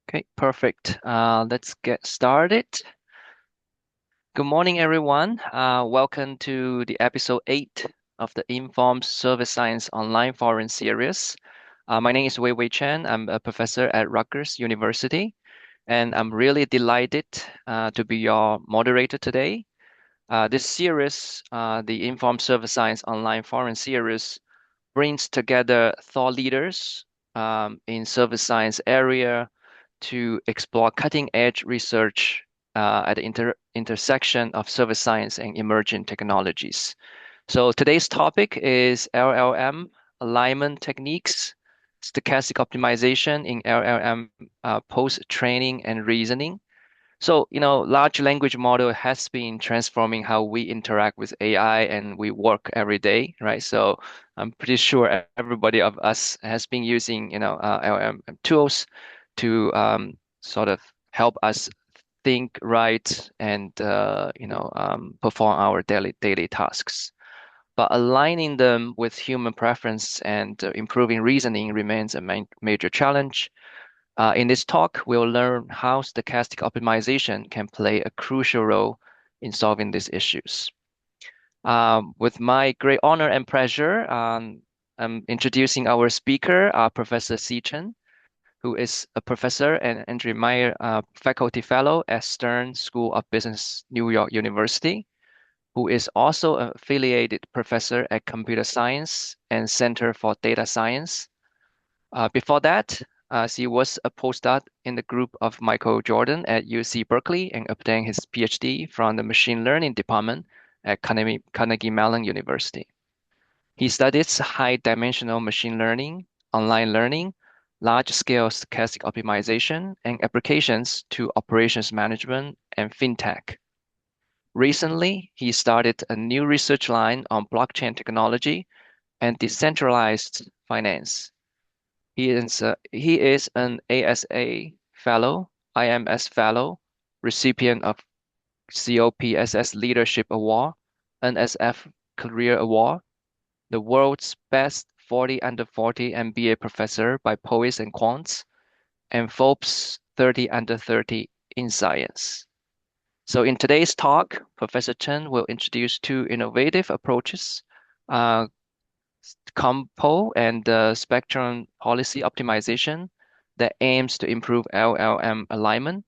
Okay, perfect. Let's get started. Good morning, everyone. Welcome to the episode 8 of the Informed Service Science Online Forum series. My name is Wei Chen. I'm a professor at Rutgers University, and I'm really delighted to be your moderator today. This series, the Informed Service Science Online Forum series, brings together thought leaders in service science area to explore cutting-edge research at the intersection of service science and emerging technologies. So today's topic is LLM alignment techniques, stochastic optimization in LLM post-training and reasoning. So, large language model has been transforming how we interact with AI and we work every day, right? So I'm pretty sure everybody of us has been using, LM tools to sort of help us think right and, perform our daily tasks. But aligning them with human preference and improving reasoning remains a major challenge. In this talk, we'll learn how stochastic optimization can play a crucial role in solving these issues. With my great honor and pleasure, I'm introducing our speaker, Professor Chen, who is a professor and Andrew Meyer Faculty Fellow at Stern School of Business, New York University, who is also an affiliated professor at Computer Science and Center for Data Science. Before that, he was a postdoc in the group of Michael Jordan at UC Berkeley and obtained his PhD from the machine learning department at Carnegie Mellon University. He studies high-dimensional machine learning, online learning, large-scale stochastic optimization, and applications to operations management and fintech. Recently, he started a new research line on blockchain technology and decentralized finance. He is an ASA fellow, IMS fellow, recipient of COPSS Leadership Award, NSF Career Award, the world's best 40 under 40 MBA professor by Poets and Quants, and Forbes 30 under 30 in science. So in today's talk, Professor Chen will introduce two innovative approaches, uh, ComPO and spectrum policy optimization that aims to improve LLM alignment,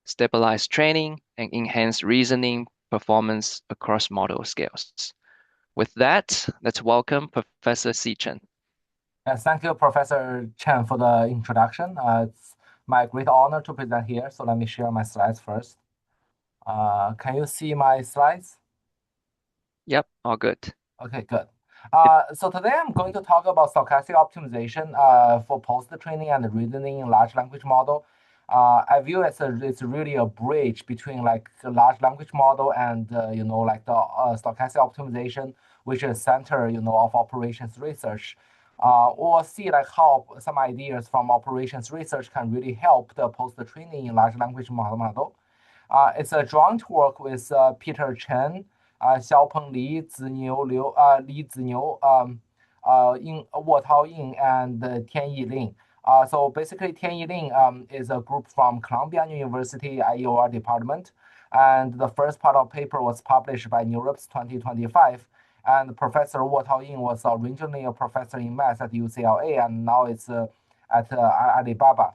stabilize training, and enhance reasoning performance across model scales. With that, let's welcome Professor Chen. Thank you, Professor Chen, for the introduction. It's my great honor to present here. So let me share my slides first. Can you see my slides? Yep, all good. Okay, good. So today I'm going to talk about stochastic optimization for post-training and reasoning in large language model. I view it as it's really a bridge between like the large language model and like the stochastic optimization, which is center of operations research. We'll see like how some ideas from operations research can really help the post-training in large language model. It's a joint work with Peter Chen, 肖鹏黎、李子牛沃涛印 and Tianyi Lin. So basically, Tianyi Lin is a group from Columbia University IEOR department, and the first part of paper was published by NeurIPS 2025. And Professor Wu Taoying was originally a professor in math at UCLA, and now it's at Alibaba.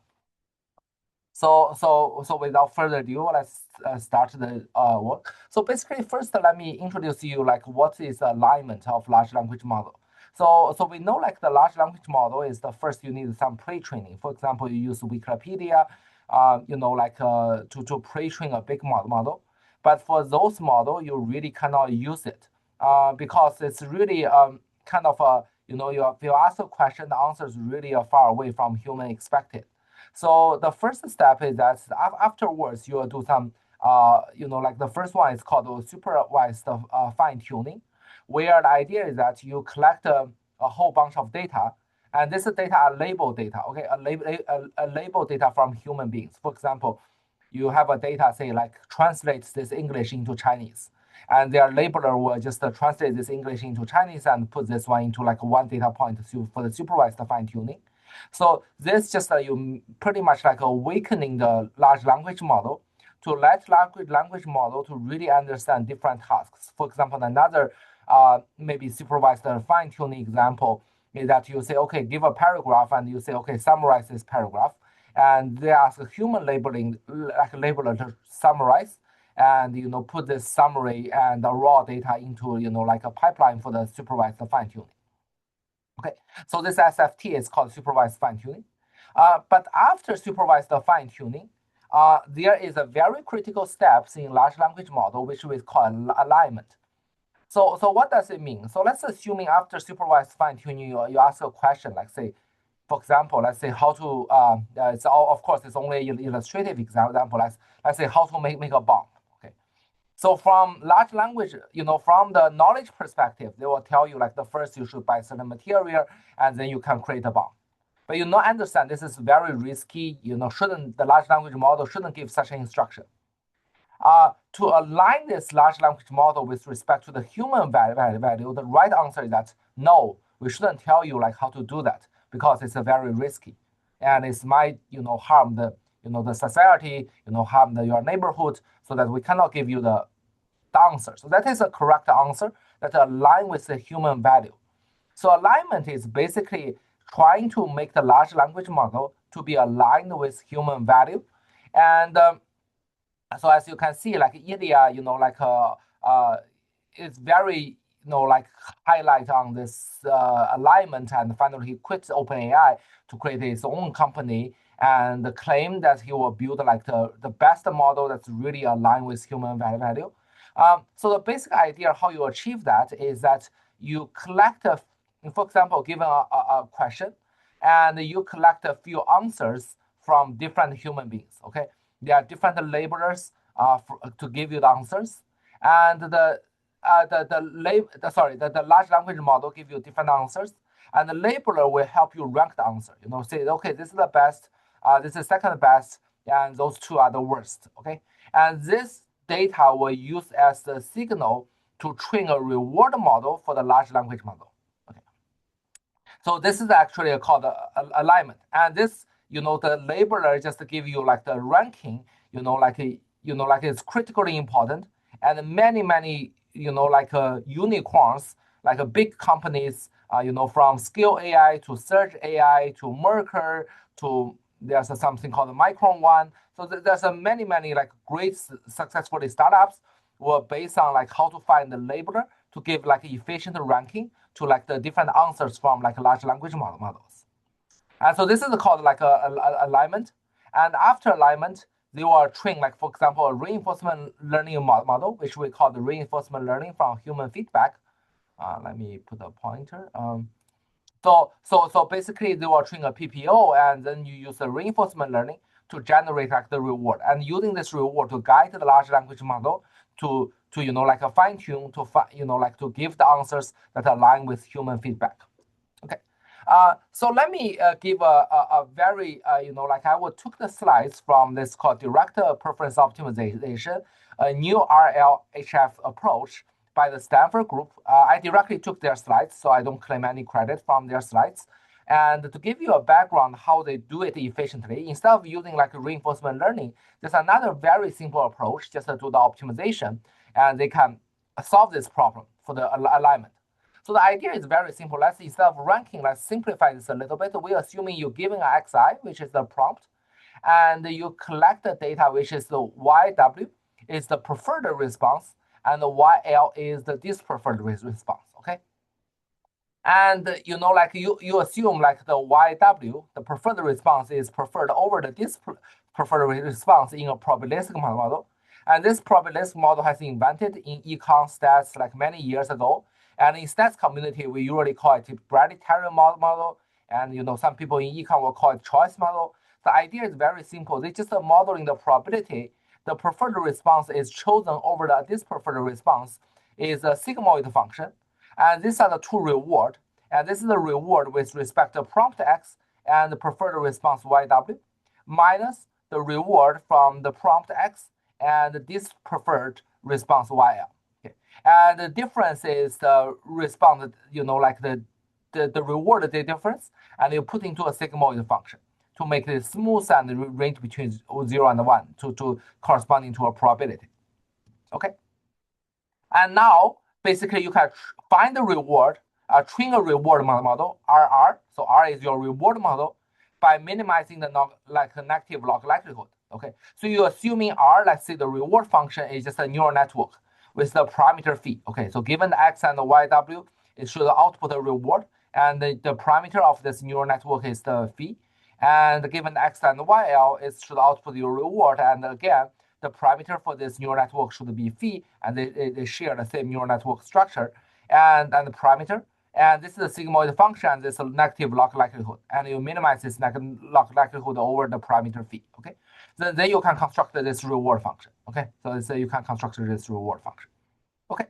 So without further ado, let's start the work. So basically, first let me introduce you like what is alignment of large language model. So we know like the large language model is the first you need some pre-training. For example, you use Wikipedia, to pre-train a big model. But for those model, you really cannot use it because it's really kind of a if you ask a question, the answer is really far away from human expected. So the first step is that afterwards you will do some, like the first one is called supervised fine tuning, where the idea is that you collect a whole bunch of data, and this data are labeled data, okay, a label data from human beings. For example, you have a data say like translates this English into Chinese, and their labeler will just translate this English into Chinese and put this one into like one data point for the supervised fine tuning. So this just you pretty much like awakening the large language model to let language model to really understand different tasks. For example, another maybe supervised fine tuning example is that you say, okay, give a paragraph, and you say, okay, summarize this paragraph, and they ask a human labeling like a labeler to summarize, and put this summary and the raw data into like a pipeline for the supervised fine tuning. Okay, so this SFT is called supervised fine tuning. But after supervised fine tuning, there is a very critical steps in large language model, which we call alignment. So what does it mean? So let's assuming after supervised fine tuning, you ask a question like say, for example, let's say how to, it's all, of course, it's only an illustrative example. Let's say how to make a bomb. Okay. So from large language, from the knowledge perspective, they will tell you like the first you should buy certain material and then you can create a bomb. But you not understand this is very risky. Shouldn't the large language model shouldn't give such an instruction. To align this large language model with respect to the human value, the right answer is that no, we shouldn't tell you like how to do that because it's very risky, and it might harm the society, harm your neighborhood, so that we cannot give you the answer. So that is a correct answer that align with the human value. So alignment is basically trying to make the large language model to be aligned with human value, and so as you can see, like Ilya, it's very, like highlight on this alignment, and finally he quit OpenAI to create his own company and claim that he will build like the best model that's really aligned with human value. So the basic idea how you achieve that is that you collect, for example, given a question, and you collect a few answers from different human beings, okay? There are different labelers to give you the answers, and the large language model give you different answers, and the labeler will help you rank the answer. Say okay, this is the best, this is second best, and those two are the worst. Okay, and this data will use as the signal to train a reward model for the large language model. Okay. So this is actually called alignment, and this the labeler just give you like the ranking, like it's critically important, and many unicorns, like big companies, from Scale AI to Search AI to Merker to there's something called the Micron One. So there's many like great successful startups were based on like how to find the labeler to give like efficient ranking to like the different answers from like large language models. And so this is called like a alignment. And after alignment, they will train, like, for example, a reinforcement learning model, which we call the reinforcement learning from human feedback. Let me put a pointer. So basically, they will train a PPO, and then you use the reinforcement learning to generate like the reward, and using this reward to guide the large language model to like a fine tune to like to give the answers that align with human feedback. Okay. So let me give a very, like I took the slides from this called direct preference optimization, a new RLHF approach by the Stanford group. I directly took their slides, so I don't claim any credit from their slides. And to give you a background how they do it efficiently, instead of using like reinforcement learning, there's another very simple approach just to do the optimization, and they can solve this problem for the alignment. So the idea is very simple. Let's instead of ranking, let's simplify this a little bit. We're assuming you're giving an xi, which is the prompt, and you collect the data, which is the YW, is the preferred response, and the YL is the dispreferred response. Okay. And like you assume like the YW, the preferred response is preferred over the dispreferred response in a probabilistic model. And this probabilistic model has been invented in econ stats like many years ago. And in stats community, we usually call it Bradley-Terry model. And some people in econ will call it choice model. The idea is very simple. They just modeling the probability. The preferred response is chosen over the dispreferred response is a sigmoid function. And these are the two reward. And this is the reward with respect to prompt X and the preferred response YW minus the reward from the prompt X and this preferred response YL. Okay. And the difference is the response, like the reward the difference, and you put into a sigmoid function to make it smooth and range between 0 and 1 to corresponding to a probability. Okay. And now, basically, you can find the reward, train a reward model, RR. So R is your reward model by minimizing the negative log likelihood. Okay. So you're assuming R, let's say the reward function is just a neural network with the parameter phi. Okay. So given the X and the YW, it should output a reward. And the parameter of this neural network is the phi. And given the X and the YL, it should output your reward. And again, the parameter for this neural network should be phi, and they share the same neural network structure and the parameter. And this is a sigmoid function, and this is a negative log likelihood. And you minimize this negative log likelihood over the parameter phi. Okay. Then you can construct this reward function. Okay. So you can construct this reward function. Okay.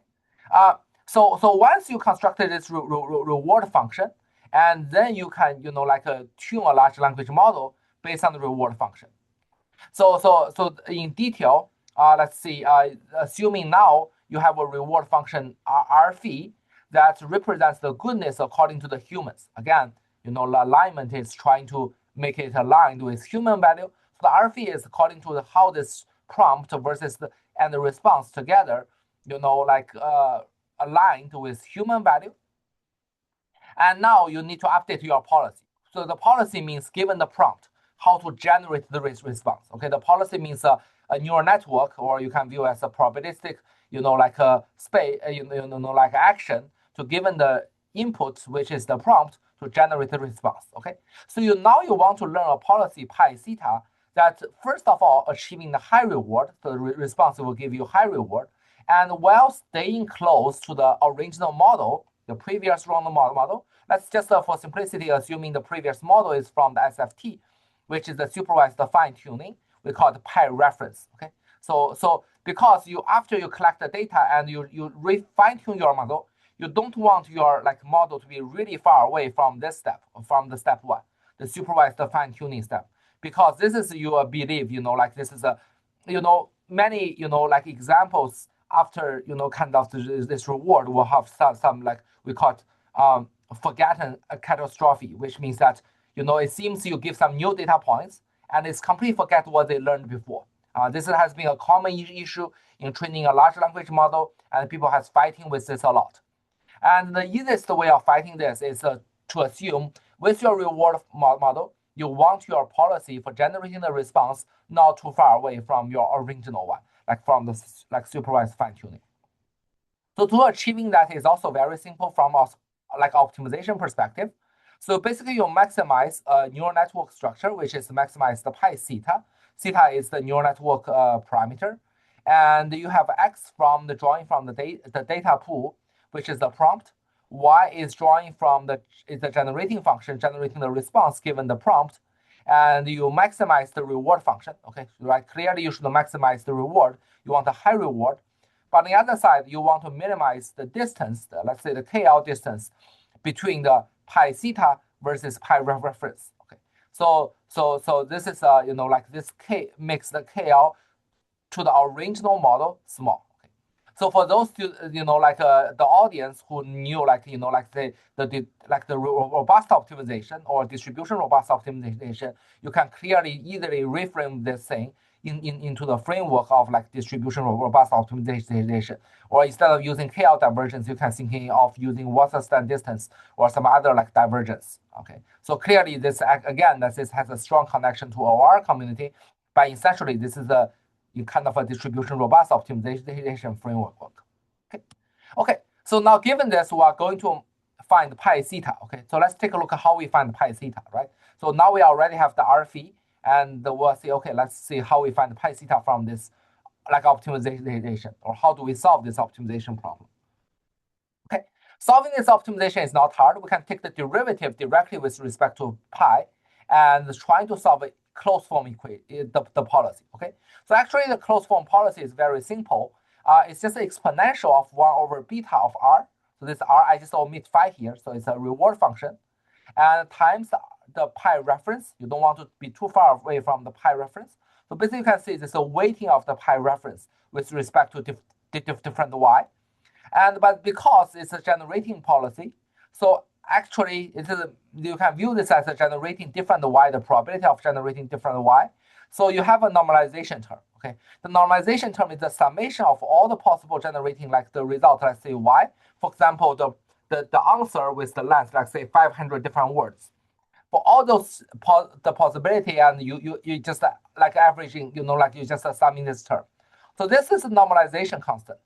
So once you constructed this reward function, and then you can tune a large language model based on the reward function. So in detail, let's see. Assuming now you have a reward function R phi that represents the goodness according to the humans. Again, the alignment is trying to make it aligned with human value. So the R phi is according to how this prompt versus and the response together, aligned with human value. And now you need to update your policy. So the policy means given the prompt, how to generate the response. Okay, the policy means a neural network, or you can view as a probabilistic, like a space, like action to given the input, which is the prompt, to generate the response. Okay, so now you want to learn a policy pi theta that first of all achieving the high reward, so the response will give you high reward, and while staying close to the original model, the previous round model. Let's just for simplicity assuming the previous model is from the SFT, which is the supervised fine tuning. We call it pi reference. Okay, so because after you collect the data and you fine tune your model, you don't want your model to be really far away from this step, from the step one, the supervised fine tuning step, because this is your belief. This is a many examples after kind of this reward will have some we call it forgotten catastrophe, which means that it seems you give some new data points and it's completely forget what they learned before. This has been a common issue in training a large language model, and people has fighting with this a lot. And the easiest way of fighting this is to assume with your reward model, you want your policy for generating the response not too far away from your original one, like from the supervised fine tuning. So to achieving that is also very simple from a optimization perspective. So basically you maximize a neural network structure, which is maximize the pi theta. Theta is the neural network parameter. And you have X from the drawing from the data pool, which is the prompt. Y is drawing from the generating function, generating the response given the prompt. And you maximize the reward function. Okay, right? Clearly you should maximize the reward. You want a high reward. But on the other side, you want to minimize the distance, let's say the KL distance between the pi theta versus pi reference. Okay, so this is this K makes the KL to the original model small. Okay, so for those the audience who knew the robust optimization or distribution robust optimization, you can clearly easily reframe this thing into the framework of distribution robust optimization. Or instead of using KL divergence, you can think of using Wasserstein distance or some other divergence. Okay, so clearly this again this has a strong connection to OR community, but essentially this is a kind of a distribution robust optimization framework. Okay, okay. So now given this, we are going to find pi theta. Okay, so let's take a look at how we find pi theta, right? So now we already have the R phi. And we'll see, okay, let's see how we find pi theta from this optimization, or how do we solve this optimization problem. Okay, solving this optimization is not hard. We can take the derivative directly with respect to pi and trying to solve a closed form equation, the policy. Okay, so actually the closed form policy is very simple. It's just an exponential of 1 over beta of R. So this R, I just omit phi here, so it's a reward function, and times the pi reference. You don't want to be too far away from the pi reference. So basically you can see this is a weighting of the pi reference with respect to different y. But because it's a generating policy, so actually you can view this as a generating different y, the probability of generating different y. So you have a normalization term. Okay, the normalization term is the summation of all the possible generating, like the result, let's say y. For example, the answer with the length, let's say 500 different words. For all those the possibility, and you just like averaging, like you just summing this term. So this is a normalization constant.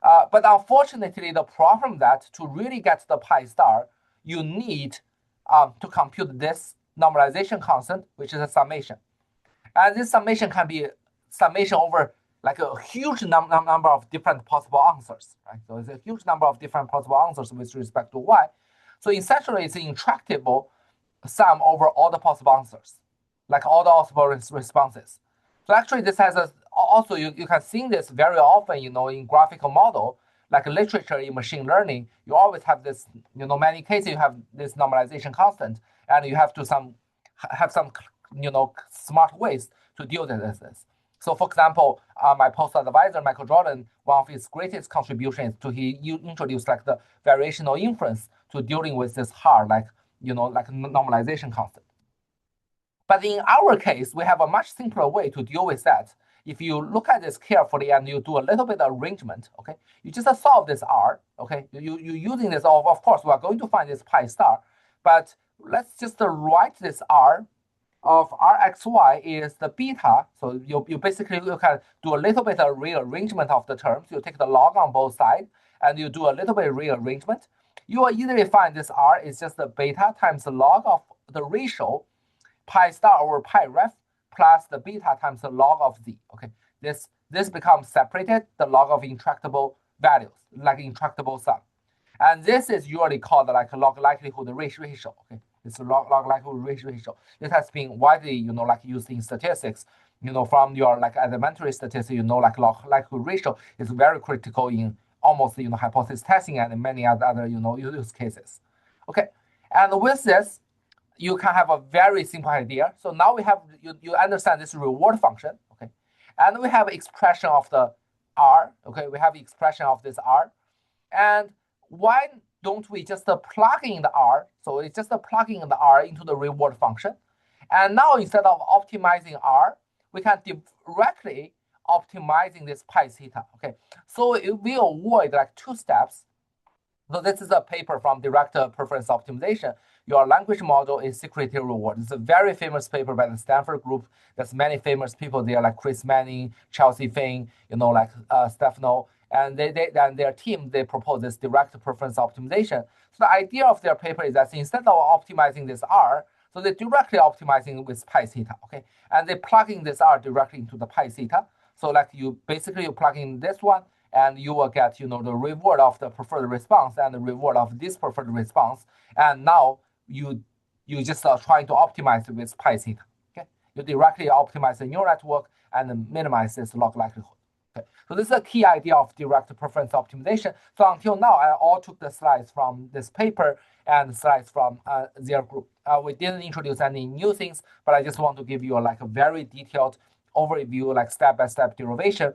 But unfortunately, the problem that to really get the pi star, you need to compute this normalization constant, which is a summation. And this summation can be summation over like a huge number of different possible answers, right? So it's a huge number of different possible answers with respect to y. So essentially, it's an intractable sum over all the possible answers, like all the possible responses. So actually, this has also you can see this very often, in graphical model, like literature in machine learning. You always have this, many cases you have this normalization constant, and you have to have some, smart ways to deal with this. So, for example, my post advisor Michael Jordan, one of his greatest contributions to he introduced like the variational inference to dealing with this hard, like like normalization constant. But in our case, we have a much simpler way to deal with that. If you look at this carefully and you do a little bit of arrangement, okay, you just solve this R, okay, you using this, of course, we are going to find this pi star, but let's just write this R of Rxy is the beta. So you basically you can do a little bit of rearrangement of the terms. You take the log on both sides and you do a little bit of rearrangement. You will easily find this R is just the beta times the log of the ratio pi star over pi ref plus the beta times the log of z. Okay, this becomes separated the log of intractable values, like intractable sum. And this is usually called like log likelihood ratio. Okay, it's a log likelihood ratio. This has been widely, like used in statistics. From your like elementary statistics, like log likelihood ratio is very critical in almost hypothesis testing and many other use cases. Okay, and with this, you can have a very simple idea. So now we have you understand this reward function, okay, and we have expression of the R. Okay, we have expression of this R, and why don't we just plug in the R? So it's just plugging the R into the reward function, and now instead of optimizing R, we can directly optimizing this pi theta. Okay, so we avoid like two steps. So this is a paper from direct preference optimization. Your language model is security reward. It's a very famous paper by the Stanford group. There's many famous people there like Chris Manning, Chelsea Finn, like Stefano, and and their team, they propose this direct preference optimization. So the idea of their paper is that instead of optimizing this R, so they're directly optimizing with pi theta, okay? And they're plugging this R directly into the pi theta. So like you plug in this one, and you will get the reward of the preferred response and the reward of this preferred response. And now you just are trying to optimize with pi theta. Okay, you directly optimize the neural network and minimize this log likelihood. Okay, so this is a key idea of direct preference optimization. So until now, I all took the slides from this paper and slides from their group. We didn't introduce any new things, but I just want to give you like a very detailed overview, like step-by-step derivation,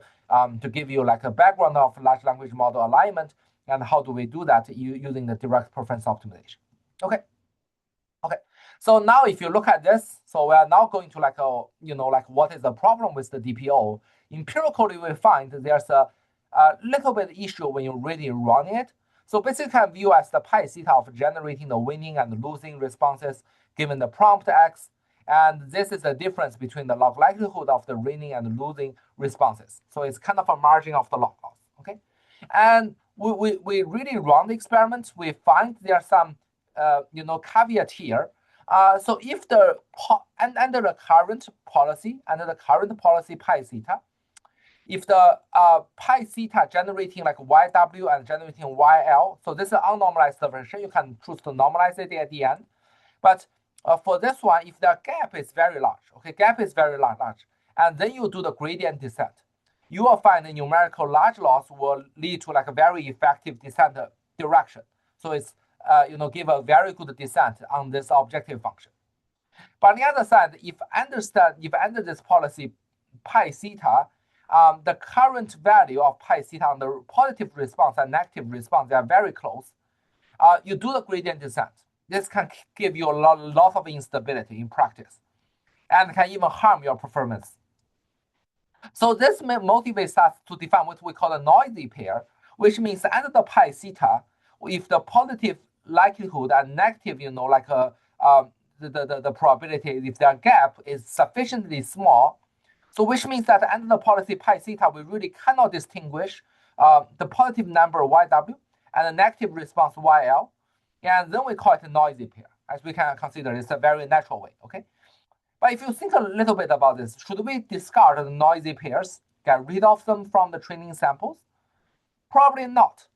to give you like a background of large language model alignment and how do we do that using the direct preference optimization. Okay. Okay. So now if you look at this, so we are now going to like like what is the problem with the DPO? Empirically, we find there's a little bit issue when you really run it. So basically can view as the pi theta of generating the winning and losing responses given the prompt X. And this is the difference between the log likelihood of the winning and losing responses. So it's kind of a margin of the log loss, okay? And we really run the experiments. We find there's some, caveat here. So if under the current policy, pi theta, if the pi theta generating like YW and generating YL, so this is an unnormalized version, you can choose to normalize it at the end. But for this one, if the gap is very large, okay, gap is very large, and then you do the gradient descent, you will find the numerical large loss will lead to like a very effective descent direction. So it's give a very good descent on this objective function. But on the other side, if under this policy pi theta, the current value of pi theta on the positive response and negative response, they are very close. You do the gradient descent. This can give you a lot of instability in practice and can even harm your performance. So this motivates us to define what we call a noisy pair, which means under the pi theta, if the positive likelihood and negative, the probability, if their gap is sufficiently small, so which means that under the policy pi theta, we really cannot distinguish the positive number YW and the negative response YL, and then we call it a noisy pair, as we can consider it's a very natural way, okay? But if you think a little bit about this, should we discard the noisy pairs, get rid of them from the training samples? Probably not,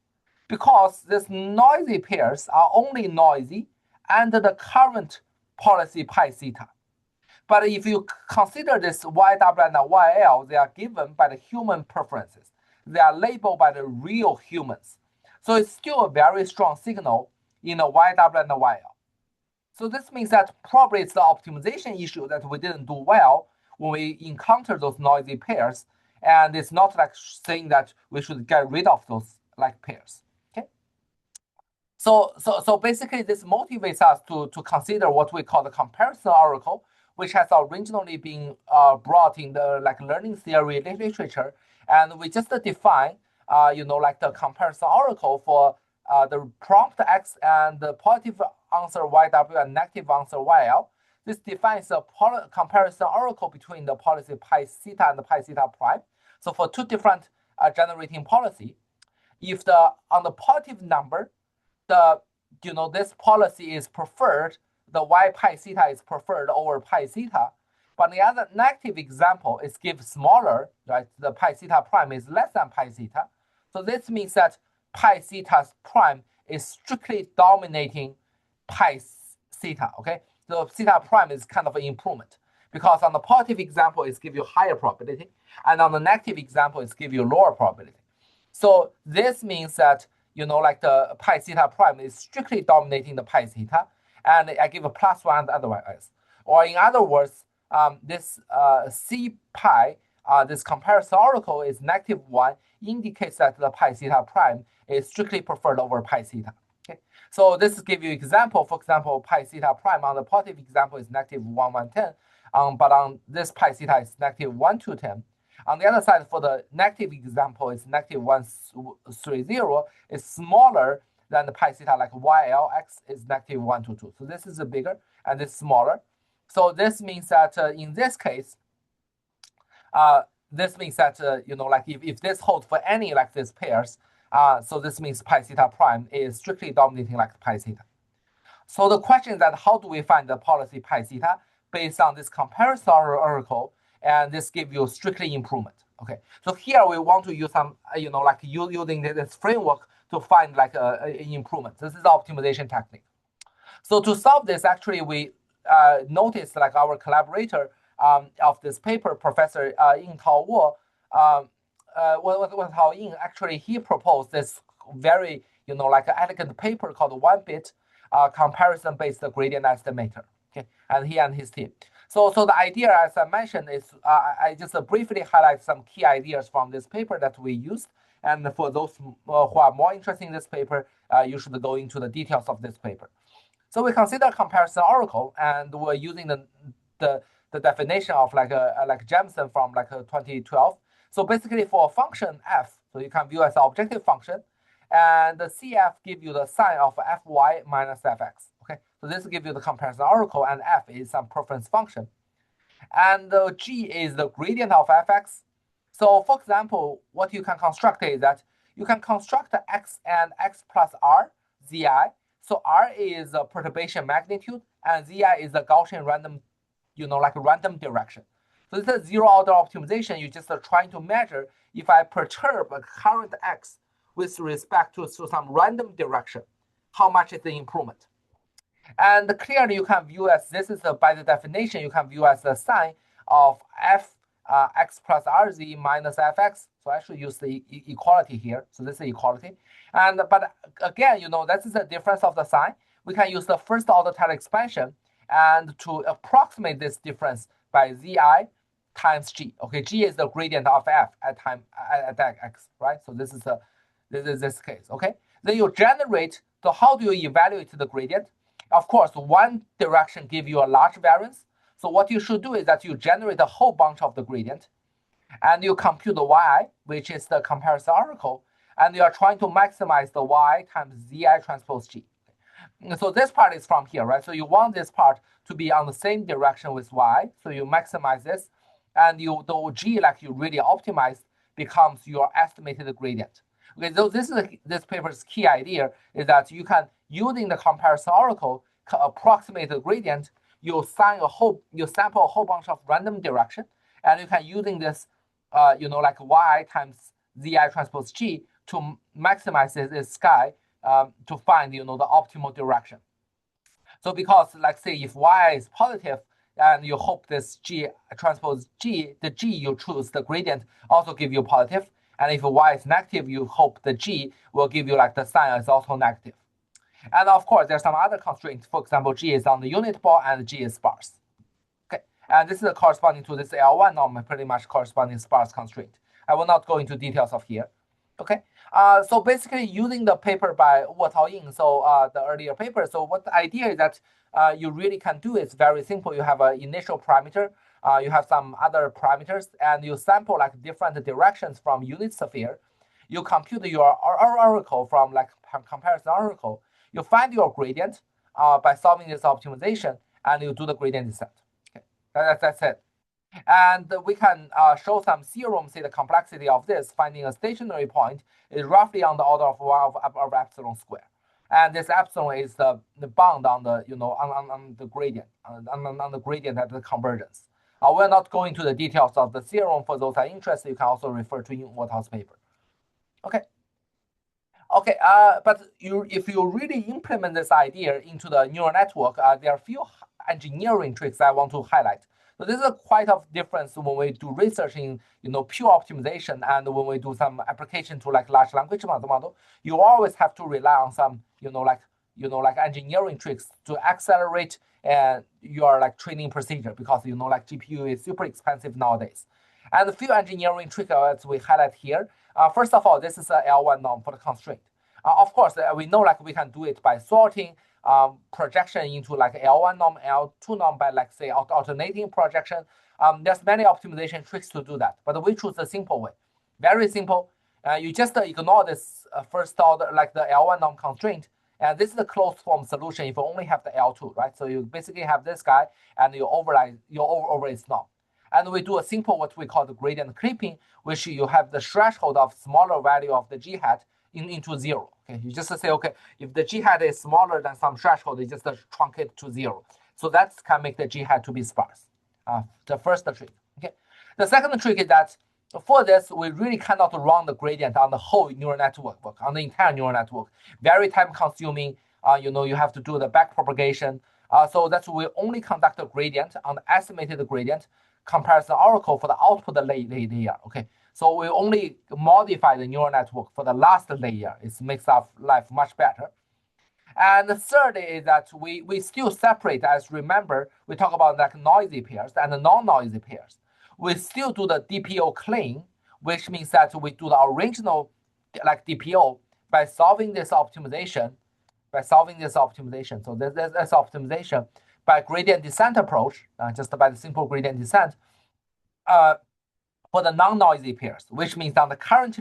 because these noisy pairs are only noisy under the current policy pi theta. But if you consider this YW and YL, they are given by the human preferences. They are labeled by the real humans. So it's still a very strong signal in the YW and the YL. So this means that probably it's the optimization issue that we didn't do well when we encounter those noisy pairs. And it's not like saying that we should get rid of those like pairs. Okay. So basically this motivates us to consider what we call the comparison oracle, which has originally been brought in the like learning theory literature. And we just define like the comparison oracle for the prompt X and the positive answer YW and negative answer YL. This defines a comparison oracle between the policy pi theta and the pi theta prime. So for two different generating policy, if on the positive number, this policy is preferred, the y pi theta is preferred over pi theta. But the other negative example is give smaller, right? The pi theta prime is less than pi theta. So this means that pi theta prime is strictly dominating pi theta, okay? So theta prime is kind of an improvement because on the positive example, it's give you higher probability, and on the negative example, it's give you lower probability. So this means that, like the pi theta prime is strictly dominating the pi theta, and I give a +1 otherwise. Or in other words, this C pi, this comparison oracle is -1, indicates that the pi theta prime is strictly preferred over pi theta. Okay, so this gives you example. For example, pi theta prime on the positive example is -1, 110, but on this pi theta is -1, 210. On the other side, for the negative example, it's -130. It's smaller than the pi theta, like YLX is -1, 2, 2. So this is a bigger and it's smaller. So this means that in this case, like if this holds for any like these pairs, so this means pi theta prime is strictly dominating like pi theta. So the question is that how do we find the policy pi theta based on this comparison oracle, and this gives you strictly improvement. Okay, so here we want to use some, like using this framework to find like an improvement. This is the optimization technique. So to solve this, actually, we noticed like our collaborator of this paper, Professor Ying Tao Wo, Tao Ying, actually he proposed this very, like an elegant paper called 1-bit comparison-based gradient estimator. Okay, and he and his team. So the idea, as I mentioned, is I just briefly highlight some key ideas from this paper that we used. And for those who are more interested in this paper, you should go into the details of this paper. So we consider comparison oracle, and we're using the definition of like Jamison from like 2012. So basically, for a function f, so you can view as an objective function, and the CF give you the sign of fy minus fx. Okay, so this gives you the comparison oracle, and f is some preference function, and the g is the gradient of fx. So for example, what you can construct is that you can construct x and x plus r zi. So r is the perturbation magnitude, and zi is the Gaussian random, like random direction. So this is zero order optimization. You're just trying to measure if I perturb a current x with respect to some random direction, how much is the improvement? And clearly you can view as this is by the definition, you can view as the sign of f x plus rz minus fx. So I should use the equality here. So this is equality. But again, this is the difference of the sign. We can use the first order Taylor expansion and to approximate this difference by zi times g. Okay, g is the gradient of f at time at x, right? So this is this case. Okay, then you generate. So how do you evaluate the gradient? Of course, one direction give you a large variance. So what you should do is that you generate a whole bunch of the gradient, and you compute the y, which is the comparison oracle, and you are trying to maximize the y times zi transpose g. So this part is from here, right? So you want this part to be on the same direction with y. So you maximize this, and the g, like you really optimize, becomes your estimated gradient. Okay, so this paper's key idea is that you can, using the comparison oracle, approximate the gradient. You sample a whole bunch of random direction, and you can, using this, like y times zi transpose g, to maximize this sky, to find the optimal direction. So because, like, say, if y is positive and you hope this g transpose g, the g you choose, the gradient, also give you positive. And if y is negative, you hope the g will give you, like, the sign is also negative. And of course, there's some other constraints. For example, g is on the unit ball and g is sparse. Okay, and this is corresponding to this L1 norm, pretty much corresponding sparse constraint. I will not go into details of here. Okay, so basically using the paper by Tao Ying, so the earlier paper. So what the idea is that you really can do is very simple. You have an initial parameter, you have some other parameters, and you sample like different directions from unit sphere. You compute your oracle from like comparison oracle. You find your gradient by solving this optimization, and you do the gradient descent. Okay, that's it. And we can show some theorem, say the complexity of this, finding a stationary point is roughly on the order of 1 of epsilon square. And this epsilon is the bound on the, on the gradient, on the gradient at the convergence. We're not going to the details of the theorem. For those that are interested, you can also refer to Tao's paper. Okay. Okay, but if you really implement this idea into the neural network, there are a few engineering tricks I want to highlight. So this is quite a difference when we do research in pure optimization and when we do some application to like large language model. You always have to rely on some like engineering tricks to accelerate your like training procedure, because like GPU is super expensive nowadays. And a few engineering tricks we highlight here. First of all, this is a L1 norm for the constraint. Of course, we know like we can do it by sorting projection into like L1 norm, L2 norm by like say alternating projection. There's many optimization tricks to do that, but we choose the simple way. Very simple. You just ignore this first order, like the L1 norm constraint, and this is the closed form solution if you only have the L2, right? So you basically have this guy and you overlay over its norm. And we do a simple what we call the gradient clipping, which you have the threshold of smaller value of the g hat into 0. Okay, you just say, okay, if the g hat is smaller than some threshold, you just truncate to 0. So that can make the g hat to be sparse. The first trick. Okay, the second trick is that for this, we really cannot run the gradient on the whole neural network, on the entire neural network. Very time consuming. You have to do the back propagation. So that's we only conduct a gradient on the estimated gradient comparison oracle for the output layer. Okay, so we only modify the neural network for the last layer. It makes our life much better. And the third is that we still separate, as remember, we talk about like noisy pairs and the non-noisy pairs. We still do the DPO clean, which means that we do the original like DPO by solving this optimization, So this optimization by gradient descent approach, just by the simple gradient descent, for the non-noisy pairs, which means on the current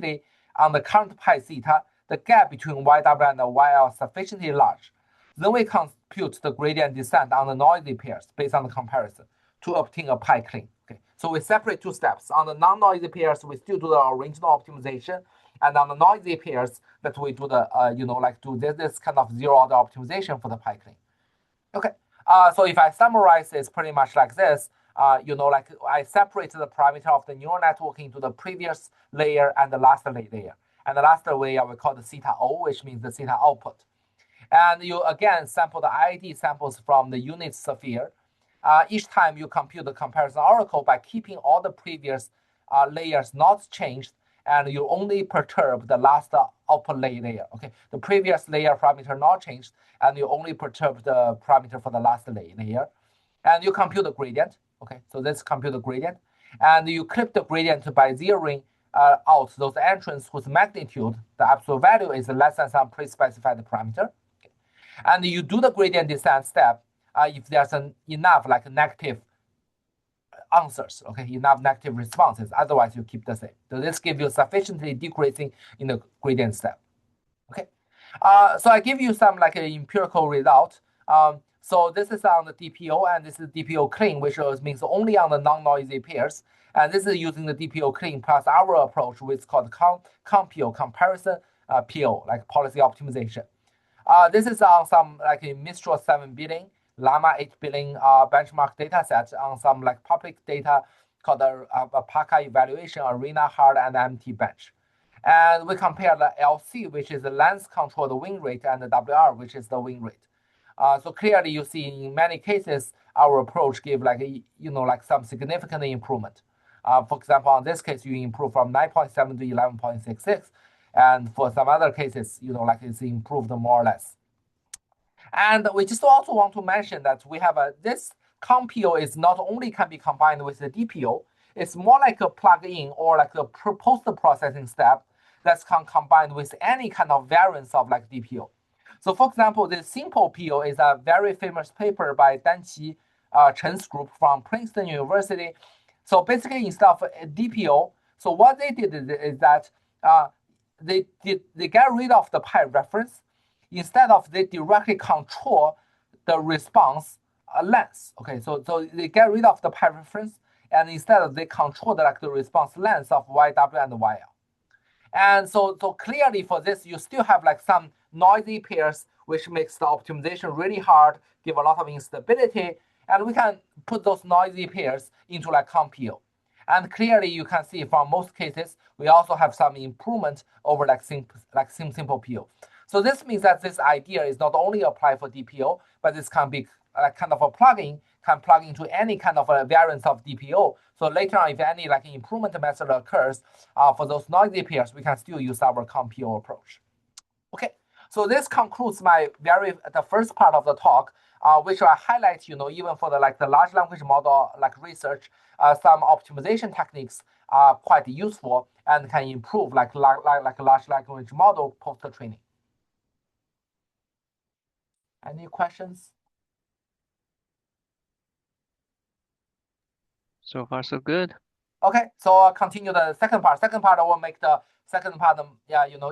pi theta, the gap between YW and YL is sufficiently large. Then we compute the gradient descent on the noisy pairs based on the comparison to obtain a pi clean. Okay, so we separate two steps. On the non-noisy pairs, we still do the original optimization, and on the noisy pairs, that we do the do this kind of zero order optimization for the pi clean. Okay, so if I summarize, it's pretty much like this. Like I separate the parameter of the neural network into the previous layer and the last layer. And the last layer we call the theta O, which means the theta output. And you again sample the IID samples from the unit sphere. Each time you compute the comparison oracle by keeping all the previous layers not changed, and you only perturb the last output layer. Okay, the previous layer parameter not changed, and you only perturb the parameter for the last layer. And you compute the gradient. Okay, so let's compute the gradient. And you clip the gradient by zeroing out those entrants whose magnitude, the absolute value, is less than some pre-specified parameter. And you do the gradient descent step if there's enough like negative answers, okay, enough negative responses. Otherwise, you keep the same. So this gives you sufficiently decreasing in the gradient step. Okay, so I give you some like an empirical result. So this is on the DPO, and this is DPO clean, which means only on the non-noisy pairs. And this is using the DPO clean plus our approach, which is called ComPO, comparison PO, like policy optimization. This is on some like a Mistral 7 billion, Llama 8 billion benchmark data set on some like public data called a PACA evaluation, arena, hard, and MT bench. And we compare the LC, which is the lens controlled win rate, and the WR, which is the win rate. So clearly, you see in many cases, our approach give like like some significant improvement. For example, on this case, you improve from 9.7 to 11.66, and for some other cases, like it's improved more or less. And we just also want to mention that we have this ComPO is not only can be combined with the DPO, it's more like a plug-in or like a post-processing step that's combined with any kind of variance of like DPO. So for example, this simple PO is a very famous paper by Danqi Chen's group from Princeton University. So basically instead of DPO, so what they did is that they get rid of the pi reference. Instead of they directly control the response length. Okay, so they get rid of the pi reference, and instead of they control the response length of YW and YL. And so clearly for this, you still have like some noisy pairs, which makes the optimization really hard, give a lot of instability, and we can put those noisy pairs into like ComPO. And clearly you can see from most cases, we also have some improvement over like simple PO. So this means that this idea is not only applied for DPO, but this can be like kind of a plugin, can plug into any kind of a variance of DPO. So later on, if any like improvement method occurs for those noisy pairs, we can still use our ComPO approach. Okay, so this concludes the first part of the talk, which I highlight, even for the large language model research, some optimization techniques are quite useful and can improve like large language model post training. Any questions? So far, so good. Okay, so I'll continue the second part. Second part, I will make the second part,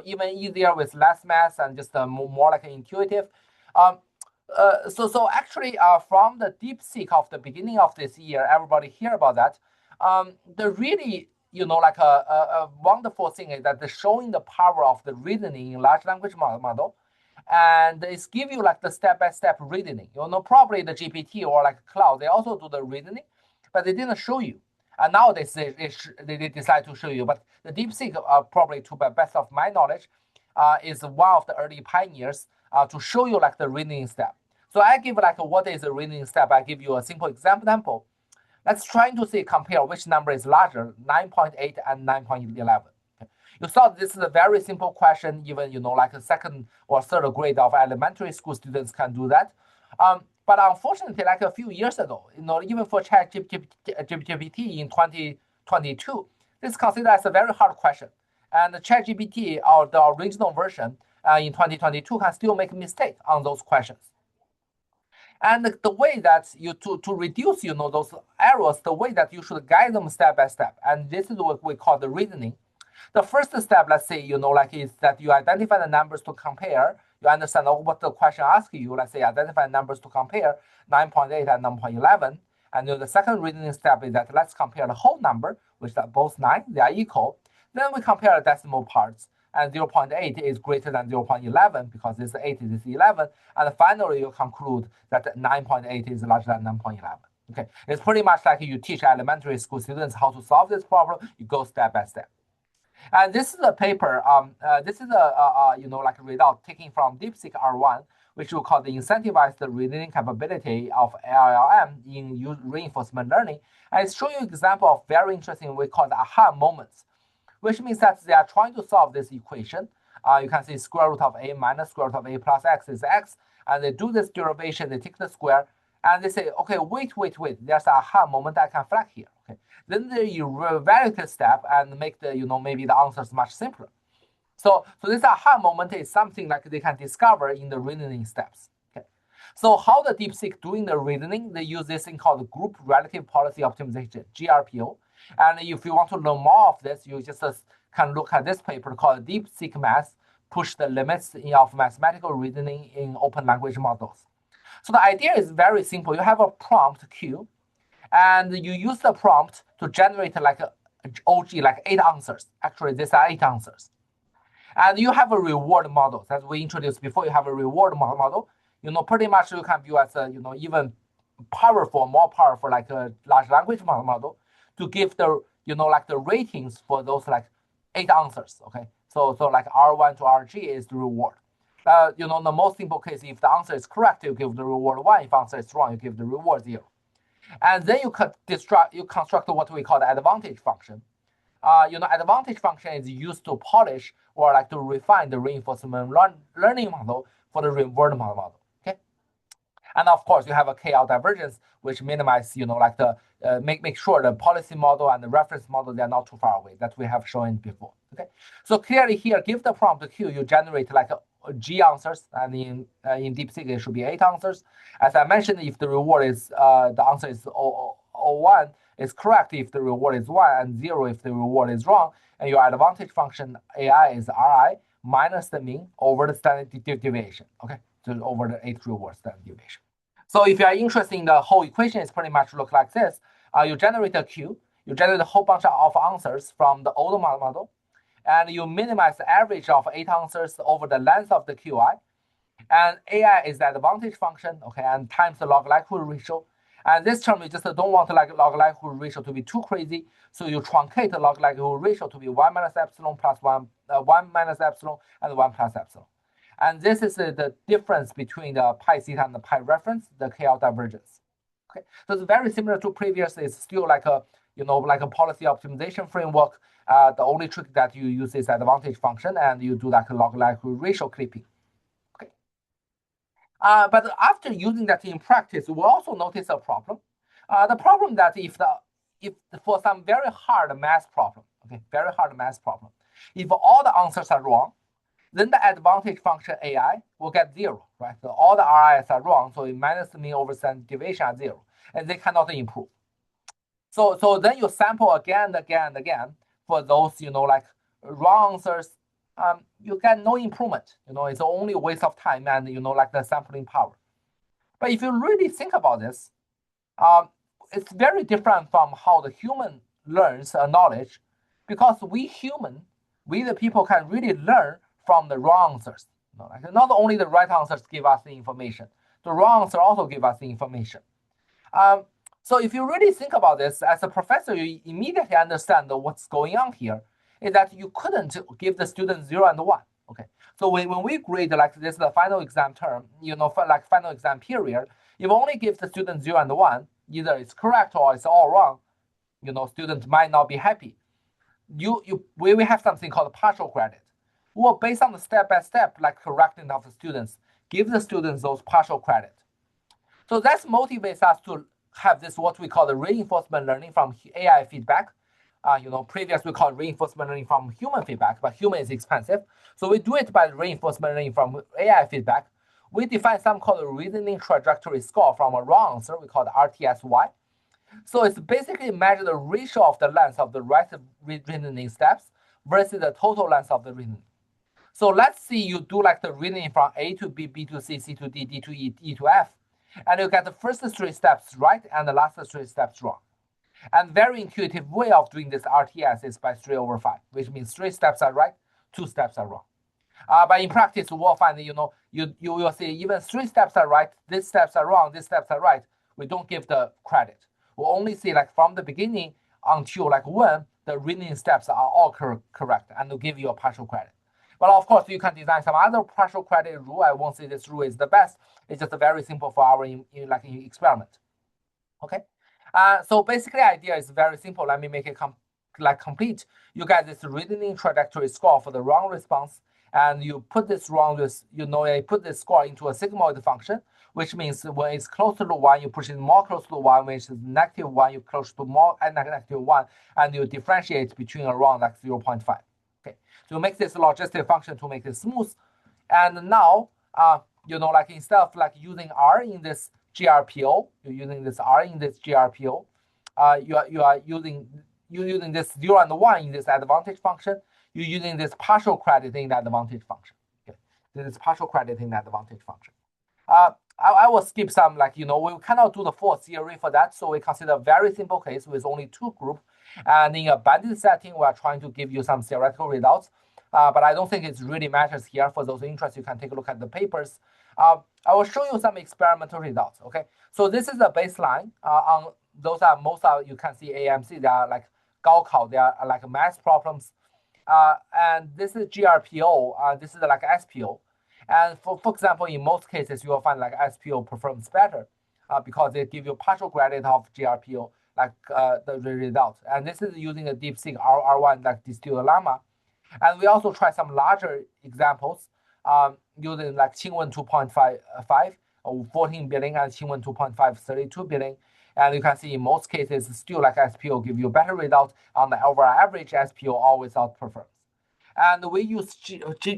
even easier with less math and just more like intuitive. So actually, from the DeepSeek of the beginning of this year, everybody hear about that. The really, like a wonderful thing is that they're showing the power of the reasoning in large language model, and it's give you like the step-by-step reasoning. Probably the GPT or like cloud, they also do the reasoning, but they didn't show you. And nowadays they decide to show you. But the DeepSeek, probably to the best of my knowledge, is one of the early pioneers to show you like the reasoning step. So I give like what is the reasoning step. I give you a simple example. Let's try to see compare which number is larger, 9.8 and 9.11. You saw this is a very simple question. Even like a second or third grade of elementary school students can do that. But unfortunately, like a few years ago, even for ChatGPT in 2022, this is considered as a very hard question. And ChatGPT, or the original version in 2022, can still make a mistake on those questions. And the way that you to reduce those errors, the way that you should guide them step by step, and this is what we call the reasoning. The first step, let's say, is that you identify the numbers to compare. You understand what the question asks you. Let's say identify numbers to compare 9.8 and 9.11. And the second reasoning step is that let's compare the whole number, which are both 9, they are equal. Then we compare the decimal parts. And 0.8 is greater than 0.11 because this 8 is 11. And finally, you conclude that 9.8 is larger than 9.11. Okay, it's pretty much like you teach elementary school students how to solve this problem. You go step by step. And this is a paper. This is a like a result taken from DeepSeek R1, which we call the incentivized reasoning capability of LLM in reinforcement learning. And it's showing you an example of very interesting, we call the aha moments, which means that they are trying to solve this equation. You can see square root of a minus square root of a plus x is x, and they do this derivation. They take the square, And they say, okay, wait, there's a aha moment I can flag here. Okay, then you revalidate the step and make the maybe the answers much simpler. So this aha moment is something like they can discover in the reasoning steps. Okay. So how the DeepSeek doing the reasoning, they use this thing called group relative policy optimization, GRPO. And if you want to learn more of this, you just can look at this paper called DeepSeek Math, Push the Limits of Mathematical Reasoning in Open Language Models. So the idea is very simple. You have a prompt queue, and you use the prompt to generate like a OG, like 8 answers. Actually, these are 8 answers. And you have a reward model as we introduced before. You have a reward model. Pretty much you can view as a even powerful, more powerful, like a large language model to give the like the ratings for those like 8 answers. Okay, so like R1 to RG is the reward. The most simple case, if the answer is correct, you give the reward 1. If the answer is wrong, you give the reward 0. And then you construct what we call the advantage function. Advantage function is used to polish or like to refine the reinforcement learning model for the reward model. Okay, and of course you have a KL divergence which minimize, like the make sure the policy model and the reference model they are not too far away that we have shown before. Okay, so clearly here, give the prompt Q, you generate like a G answers, and in DeepSeek it should be 8 answers. As I mentioned, if the reward is the answer is 1 is correct if the reward is 1, and 0 if the reward is wrong, and your advantage function AI is Ri minus the mean over the standard deviation. Okay, so over the 8 reward standard deviation. So if you are interested in the whole equation, it's pretty much look like this. You generate a Q, you generate a whole bunch of answers from the old model, and you minimize the average of 8 answers over the length of the QI. And AI is the advantage function, okay, and times the log likelihood ratio. And this term, you just don't want the log likelihood ratio to be too crazy, so you truncate the log likelihood ratio to be 1 minus epsilon plus 1, 1 minus epsilon, and 1 plus epsilon. And this is the difference between the pi theta and the pi reference, the KL divergence. Okay, so it's very similar to previous. It's still like a like a policy optimization framework. The only trick that you use is advantage function, and you do like a log likelihood ratio clipping. Okay, but after using that in practice, we also notice a problem. The problem that if for some very hard math problem, okay, very hard math problem, if all the answers are wrong, then the advantage function AI will get 0, right? So all the RIs are wrong, so it minus the mean over standard deviation at 0, and they cannot improve. So then you sample again for those, like wrong answers. You get no improvement. It's only a waste of time and, like the sampling power. But if you really think about this, it's very different from how the human learns knowledge, because we the people can really learn from the wrong answers. Like not only the right answers give us the information, the wrong answer also give us the information. Um, so if you really think about this, as a professor, you immediately understand what's going on here is that you couldn't give the students 0 and 1. Okay, so when we grade like this, the final exam term, for like final exam period, if only give the student 0 and 1, either it's correct or it's all wrong, students might not be happy. We have something called partial credit. Well, based on the step-by-step, like correcting of the students, give the students those partial credit. So that motivates us to have this what we call the reinforcement learning from AI feedback. Previous we call reinforcement learning from human feedback, but human is expensive. So we do it by reinforcement learning from AI feedback. We define some called reasoning trajectory score from a wrong answer. We call it RTSY. So it's basically measure the ratio of the length of the right reasoning steps versus the total length of the reasoning. So let's see you do like the reasoning from A to B, B to C, C to D, D to E, E to F, and you get the first 3 steps right and the last 3 steps wrong. And very intuitive way of doing this RTS is by 3 over 5, which means 3 steps are right, 2 steps are wrong. But in practice, we'll find that, you will see even 3 steps are right, these steps are wrong, these steps are right. We don't give the credit. We'll only see like from the beginning until like when the reasoning steps are all correct, and we'll give you a partial credit. But of course, you can design some other partial credit rule. I won't say this rule is the best. It's just very simple for our experiment. Okay. So basically, idea is very simple. Let me make it complete. You get this reasoning trajectory score for the wrong response, and you put this wrong, you put this score into a sigmoid function, which means when it's close to 1, you push it more close to 1. When it's negative 1, you close to more negative 1, and you differentiate between around like 0.5. Okay, so you make this logistic function to make it smooth. And now, like instead of like using R in this GRPO, you're using this R in this GRPO. You are using this 0 and 1 in this advantage function. You're using this partial credit in the advantage function. Okay, this is partial credit in the advantage function. I will skip some, we cannot do the full theory for that, so we consider a very simple case with only two groups. And in a bandit setting, we are trying to give you some theoretical results, but I don't think it really matters here. For those interested, you can take a look at the papers. I will show you some experimental results, okay? So this is the baseline. On those are most of, you can see AMC, they are like Gaokao, they are like math problems. And this is GRPO, this is like SPO. And for example, in most cases, you will find like SPO performs better because they give you partial gradient of GRPO, like the result. And this is using a DeepSeek R1 like distilled llama. And we also try some larger examples using like Qingwen 2.5, 14 billion, and Qingwen 2.5, 32 billion. And you can see in most cases, still like SPO give you better results. On the overall average, SPO always outperforms. And we use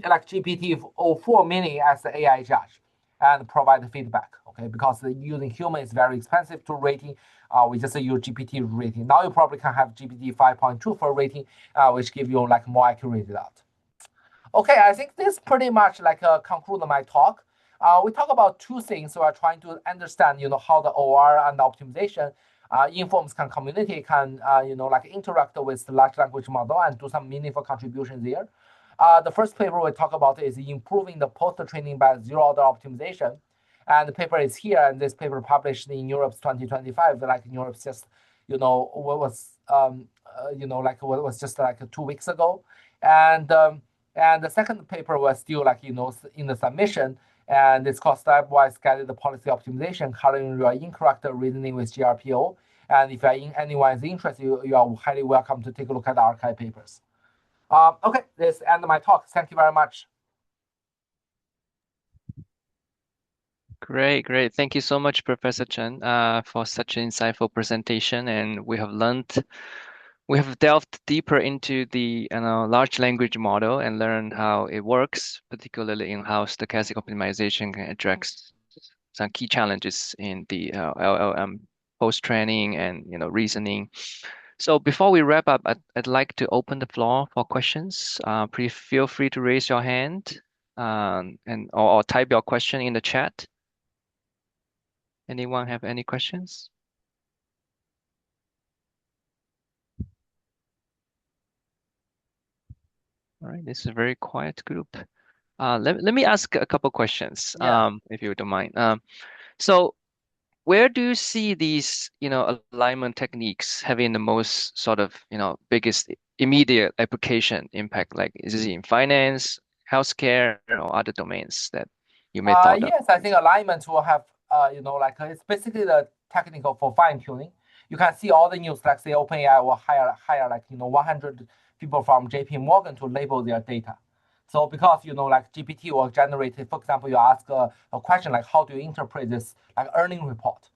like GPT-4 mini as the AI judge and provide feedback, okay? Because using human is very expensive to rating. We just use GPT rating. Now you probably can have GPT 5.2 for rating, which give you like more accurate result. Okay, I think this pretty much like conclude my talk. We talk about two things. So we're trying to understand, how the OR and the optimization informs community can, like interact with the large language model and do some meaningful contributions there. The first paper we talk about is improving the post-training by zero-order optimization. And the paper is here, and this paper published in Europe's 2025, like in Europe's just, what was, what was just like 2 weeks ago. And the second paper was still like, in the submission, and it's called Stepwise Guided Policy Optimization, covering your incorrect reasoning with GRPO. And if anyone is interested, you are highly welcome to take a look at the archive papers. Okay, this ends my talk. Thank you very much. Great, great. Thank you so much, Professor Chen, for such an insightful presentation. And we have delved deeper into the large language model and learned how it works, particularly in how stochastic optimization can address some key challenges in the LLM post-training and reasoning. So before we wrap up, I'd like to open the floor for questions. Please feel free to raise your hand or type your question in the chat. Anyone have any questions? All right, this is a very quiet group. Let me ask a couple questions, Yeah. if you don't mind. So where do you see these, alignment techniques having the most sort of, biggest immediate application impact? Like, is it in finance, healthcare, or other domains that you may thought of? Yes, I think alignment will have, it's basically the technical for fine tuning. You can see all the news, like say OpenAI will hire 100 people from JP Morgan to label their data. So because, like GPT will generate, for example, you ask a question like, how do you interpret this like earning report?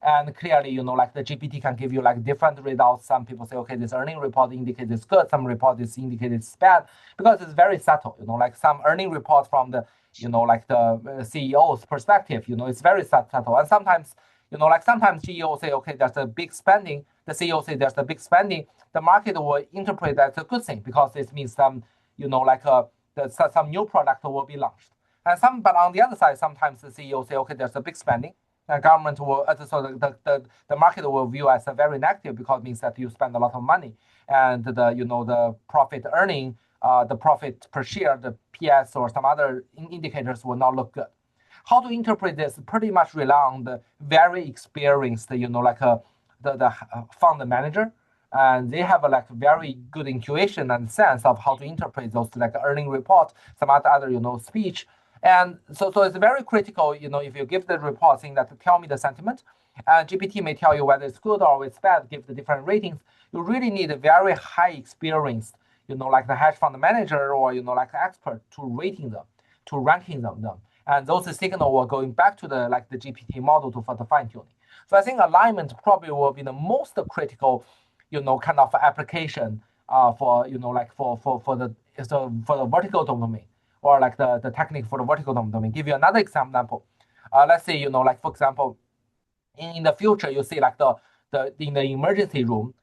And clearly, like the GPT can give you like different results. Some people say, okay, this earning report indicates it's good. Some report is indicated it's bad, because it's very subtle. Like some earning report from the, like the CEO's perspective, it's very subtle. And sometimes, like sometimes CEO say, okay, there's a big spending. The CEO say there's a big spending. The market will interpret that as a good thing because it means some, some new product will be launched. But on the other side, sometimes the CEO say, okay, there's a big spending. The government will, so the market will view as a very negative, because it means that you spend a lot of money, and the profit earning, the profit per share, the PS or some other indicators will not look good. How to interpret this pretty much rely on the very experienced, the fund manager, and they have a like very good intuition and sense of how to interpret those like earning report, some other speech. And so it's very critical, if you give the report saying that tell me the sentiment, GPT may tell you whether it's good or it's bad, give the different ratings. You really need a very high experienced, like the hedge fund manager or, like the expert to rating them, to ranking them. And those signal were going back to the GPT model for the fine tuning. So I think alignment probably will be the most critical, kind of application for, like for the vertical domain or like the technique for the vertical domain. Give you another example. Let's say, like for example, in the future, you see like the in the emergency room,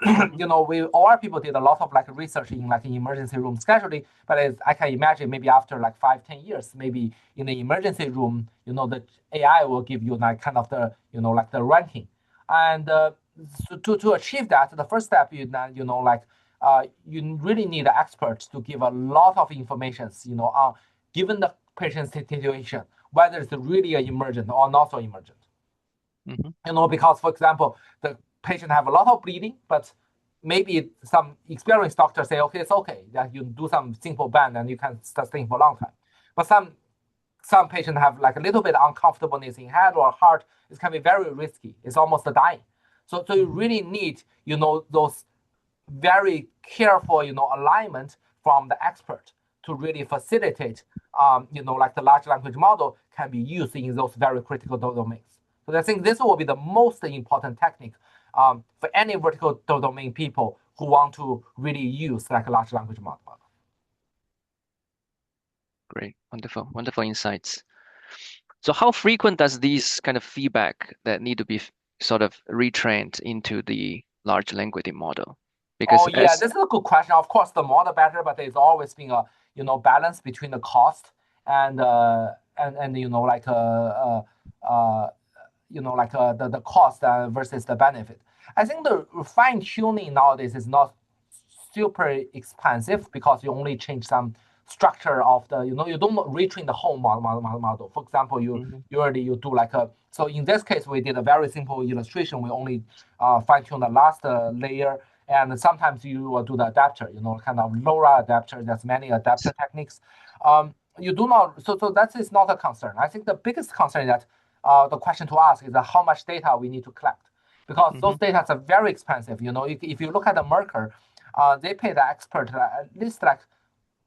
Hmm. we all our people did a lot of like research in like emergency room scheduling, but as I can imagine maybe after like 5, 10 years, maybe in the emergency room, the AI will give you like kind of the, like the ranking. And so to achieve that, the first step is that, like you really need experts to give a lot of information, on given the patient's situation, whether it's really emergent or not so emergent. Hmm. Because for example, the patient have a lot of bleeding, but maybe some experienced doctors say, okay, it's okay that you do some simple band and you can sustain for a long time. But some patients have like a little bit uncomfortableness in head or heart. It can be very risky. It's almost dying. So you Hmm. really need, those very careful, alignment from the expert to really facilitate, like the large language model can be used in those very critical domains. So I think this will be the most important technique for any vertical domain people who want to really use like a large language model. Great. Wonderful. Wonderful insights. So how frequent does these kind of feedback that need to be sort of retrained into the large language model? Oh Because yeah, as this is a good question. Of course, the more the better, but there's always been a balance between the cost and like uh, the cost versus the benefit. I think the fine tuning nowadays is not super expensive because you only change some structure of the, you don't retrain the whole model. For example, Mhm. you do like a, so in this case we did a very simple illustration. We only fine tune the last layer, and sometimes you will do the adapter, kind of LoRa adapter. There's many adapter techniques. You do not, so that is not a concern. I think the biggest concern is that the question to ask is how much data we need to collect, because those Mhm. data are very expensive. If you look at the Merker, they pay the expert at least like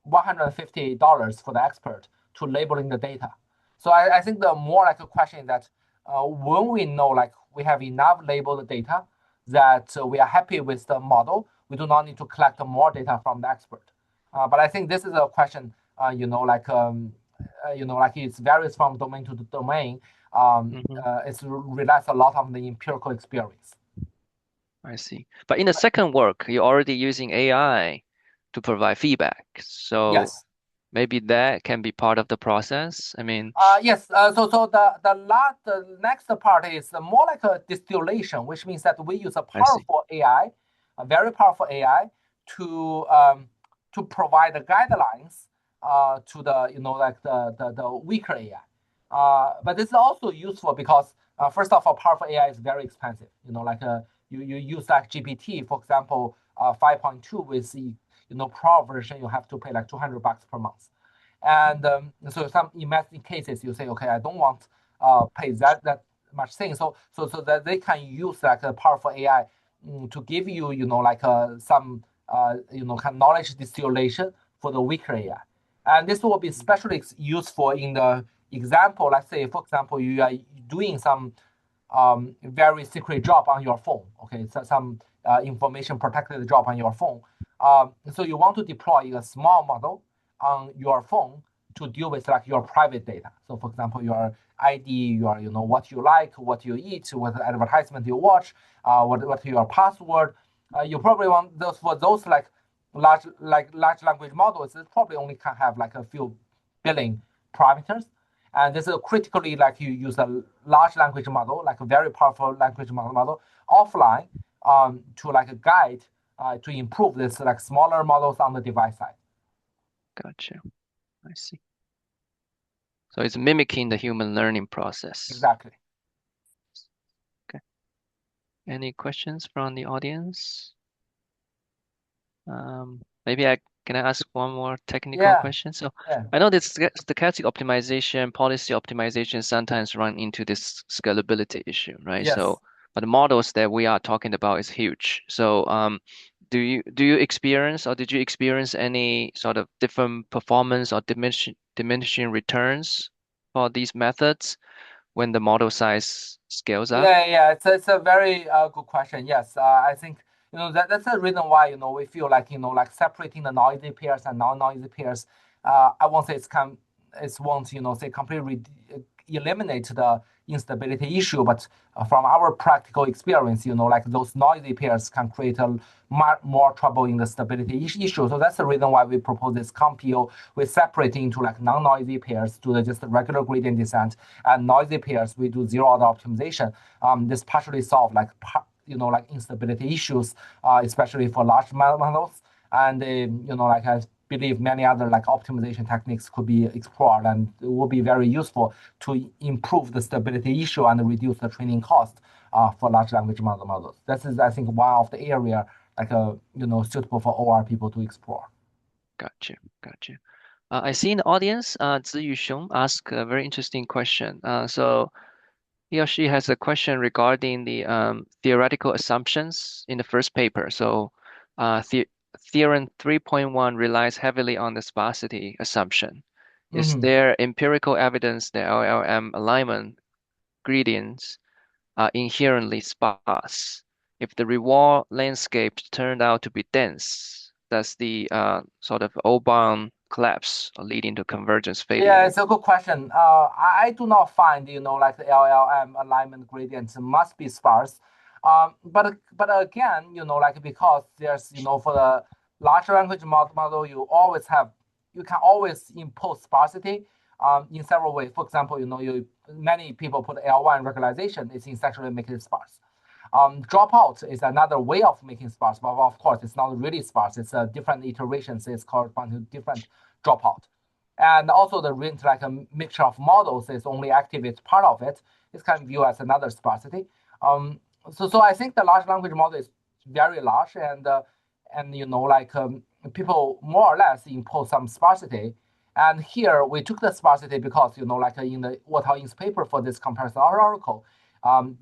$150 for the expert to labeling the data. So I think the more like a question is that when we know like we have enough labeled data that we are happy with the model, we do not need to collect more data from the expert. But I think this is a question, like it varies from domain to domain. Mhm. It relies a lot on the empirical experience. I see. But in the second work, you're already using AI to provide feedback. So Yes. maybe that can be part of the process. I mean, Yes. So the next part is more like a distillation, which means that we use a I see. powerful AI, a very powerful AI, to provide the guidelines to the, like the weaker AI. But this is also useful because first of all, powerful AI is very expensive. Like you use like GPT, for example, 5.2 with the, Pro version, you have to pay like $200 per month. And so some in many cases you say, okay, I don't want pay that much thing. So that they can use like a powerful AI to give you, like some kind of knowledge distillation for the weaker AI. And this will be Mhm. especially useful in the example. Let's say, for example, you are doing some very secret job on your phone. Okay, so some information protected job on your phone. So you want to deploy a small model on your phone to deal with like your private data. So for example, your ID, your what you like, what you eat, what advertisement you watch, what your password. You probably want those for those large language models. It probably only can have like a few billion parameters. And this is critically like you use a large language model, like a very powerful language model offline to like a guide to improve this like smaller models on the device side. Gotcha. I see. So it's mimicking the human learning process. Exactly. Okay. Any questions from the audience? Maybe I can I ask one more technical Yeah. question? So Yeah. I know this stochastic optimization, policy optimization sometimes run into this scalability issue, right? Yes. So, but the models that we are talking about is huge. So, do you experience or did you experience any sort of different performance or diminishing returns for these methods when the model size scales up? Yeah. It's a very good question. Yes, I think that's the reason why we feel like like separating the noisy pairs and non-noisy pairs. I won't say it won't say completely eliminate the instability issue, but from our practical experience, like those noisy pairs can create a more trouble in the stability issue. So that's the reason why we propose this ComPO. We separate into like non-noisy pairs, do the just regular gradient descent, and noisy pairs we do zero order optimization. This partially solve like like instability issues, especially for large models. And like I believe many other like optimization techniques could be explored and it will be very useful to improve the stability issue and reduce the training cost for large language models. This is, I think, one of the area like suitable for OR people to explore. Gotcha, gotcha. I see in the audience, Ziyu Xiong asked a very interesting question. So he or she has a question regarding the theoretical assumptions in the first paper. So, theorem 3.1 relies heavily on the sparsity assumption. Is Mhm. there empirical evidence that LLM alignment gradients are inherently sparse? If the reward landscape turned out to be dense, does the sort of O-bound collapse leading to convergence Yeah, failure? it's a good question. I do not find, like the LLM alignment gradients must be sparse. But again, like because there's, for the large language model, you can always impose sparsity in several ways. For example, many people put L1 regularization is essentially making it sparse. Dropout is another way of making sparse, but of course, it's not really sparse. It's a different iterations. It's correspond to different dropout. And also the range, like a mixture of models is only activates part of it. It's kind of viewed as another sparsity. So I think the large language model is very large and like people more or less impose some sparsity. And here we took the sparsity because like in the Watao paper for this comparison article,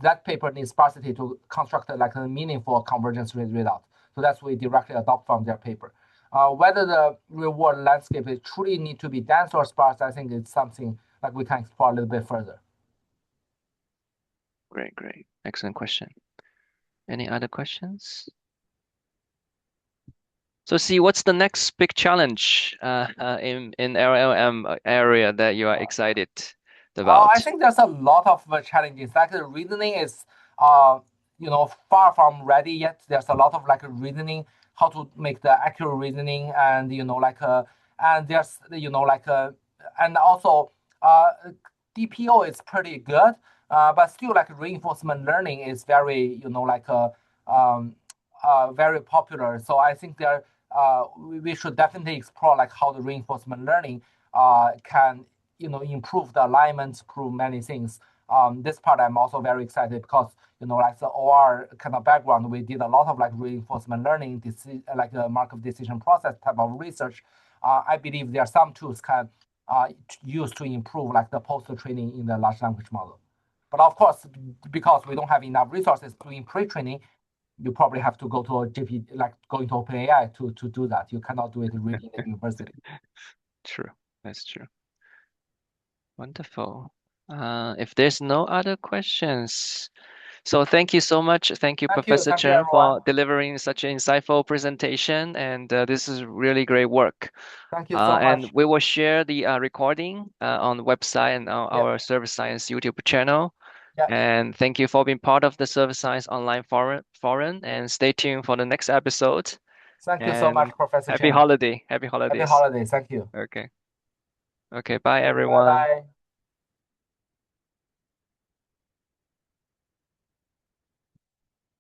that paper needs sparsity to construct like a meaningful convergence result. So that's we directly adopt from their paper. Whether the reward landscape is truly need to be dense or sparse, I think it's something like we can explore a little bit further. Great, great. Excellent question. Any other questions? So see, what's the next big challenge in LLM area that you are excited I about? think there's a lot of challenges. Like the reasoning is, uh, far from ready yet. There's a lot of like reasoning, how to make the accurate reasoning, and and there's and also uh, DPO is pretty good, but still like reinforcement learning is very, um, very popular. So I think we should definitely explore like how the reinforcement learning can improve the alignment, improve many things. This part I'm also very excited because like the OR kind of background, we did a lot of like reinforcement learning, like the Markov decision process type of research. I believe there are some tools can use to improve like the post training in the large language model. But of course, because we don't have enough resources doing pre-training, you probably have to go to a GP, like going to OpenAI to do that. You cannot do it really in the university. True, that's true. Wonderful. If there's no other questions, so thank you so much. Thank you, Professor Thank you, Chen, everyone. for delivering such an insightful presentation. And this is really great work. Thank you so And much. we will share the recording on the website and on Yeah, our Service Science YouTube channel. yeah. And thank you for being part of the Service Science Online Forum. And stay tuned for the next episode. Thank you so much, And Professor happy Chen. holiday. Happy Happy holidays. holidays. Thank you. Okay. Okay. Bye, Bye everyone. bye.